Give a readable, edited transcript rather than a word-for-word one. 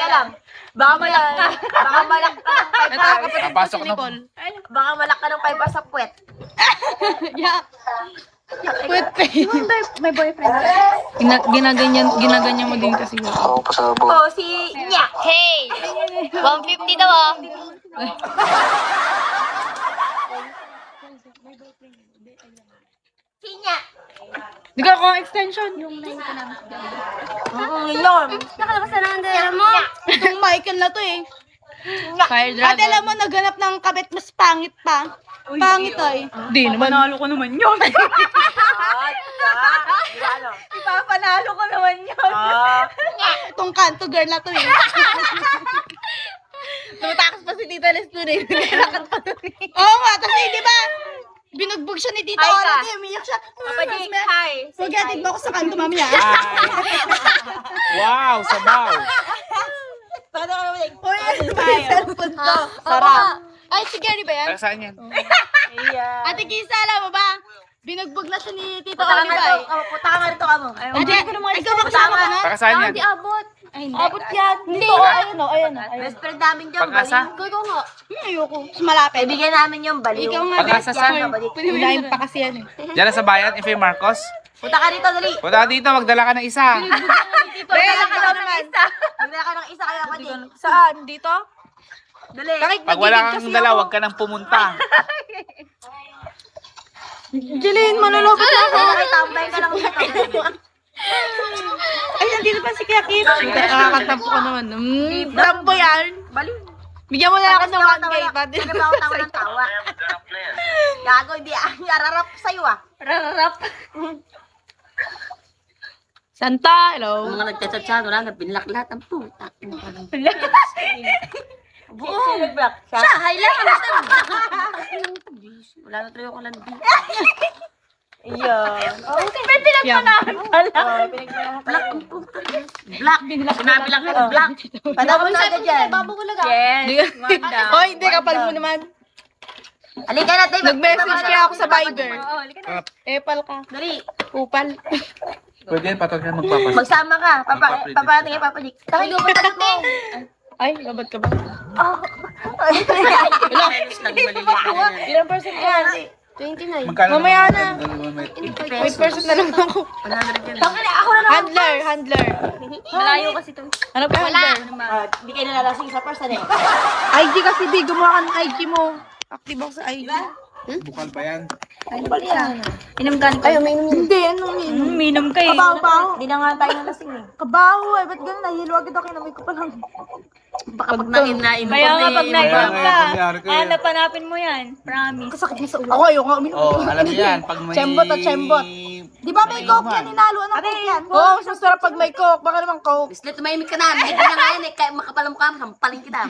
Teka lang. Baka malak ka. Baka malak ka ng 5 hours. Papasok na. Baka malak ka ng 5 hours sa puwet. Yak. Wait, May boyfriend. Ginaganyan mo din kasi. Oh, si Nya. Hey! 150 daw ah. Si Nya. Di ka ako extension. Oo, yun. Nakalabas na lang din mo. Itong Michael na to eh. Fire At alam mo, naganap ng kabit mas pangit pa. Pangit ay. Di naman. Panalo ko naman yun. Ipapanalo ko naman yun. Itong kanto girl na to eh. Tumatakas pa si Tita Les doon eh. Oo nga, kasi di ba? Binugbog siya ni Tita Hi ka. Ola. Umiyak siya. Papa Jake, hi. Sugatid mo ako sa kanto mamaya. Wow, sabaw. Paano ka naman? Uy, ano ba yung cellphone ko? Sarap. Ay, si Gary ba yan? Para saan yan? Iya. Ate Kisa, alam mo ba? Binugbog na siya ni Tita Puta ka nga Oliva rito. eh. Puta ka nga rito ka mo. Ate, ikaw ba kasama ka na? Para saan yan? abot. Ay, hindi. Abot yan. Hindi, ayun o, ayun o. Best friend namin dyan, Pag-asa? balik. Ikaw nga. Ayoko. Mas malapit. Ibigyan namin yung baliw. Ikaw nga, Pag-asa best saan? friend. Unahin pa kasi yan eh. Diyan na sa bayan, Ife Marcos. Punta ka dito, dali. Punta ka dito, magdala ka ng isa. Magdala ka ng isa. Magdala ka ng isa kaya pati. Saan? Dito? Dali. Pag wala kang dala, huwag ka nang pumunta. Jillian, manulobot na ako. Tambay ka lang dito. Ay, nandito pa si Kuya Kip. Nakakatampo ka naman. Tampo yan. Baliw. Bigyan mo na ako ng 1K. Hindi ba ako tawa ng tawa? Gago, hindi. Ararap sa'yo ah. Rararap. Santa, hello. Mga nagchat-chat, wala na, binlock lahat ang puta. Buo. Siya, hi lang. Wala na tayo ko lang dito. Iya. May pinagmanahan pala. Black ang puta. Black. Sinabi lang ka, black. Padawal na agad yan. Babagulaga. Yes. Hoy, hindi kapal mo naman. Halika na, tayo. Nag-message kaya ako sa Viber. Oo, halika na. Epal ka. Dali. Upal. Pwede yan, patog na magpapas. Magsama ka. Papating kay Papa Dick. Tayo ba talaga? Ay, labad ka ba? Ilang percent yan? 29. Magkano Mamaya naman? na. 8% na lang ako. 100 yan. Ako na naman. Handler. Malayo kasi to. Ano ba handler? Hindi kayo nalalasing sa person eh. IG kasi, di. Gumawa ka ng IG mo. Active ako sa IG. Bukal pa yan. Inamgan ko. Hindi, ano yun? Minom ka eh. Kabaho. Hindi na nga tayo nalasing eh. Kabaho eh. Ba't ganun? Nahilo agad ako. Kinamay ko pa lang. Baka pag nainom Kaya nga pag nainom ka, nangyari ko eh. hanap-hanapin mo yan. Promise. Kasakit mo sa ulo. Ako ayoko uminom. Oh, alam niyo yan. Pag may... Chembot at chembot. Di ba may coke yan? Hinalo ng coke yan. Oo, mas masarap pag may coke. Baka naman coke. Bislet, tumahimik ka na. Hindi na nga yan eh. Kaya makapal ang mukha mo. Sampaling kita.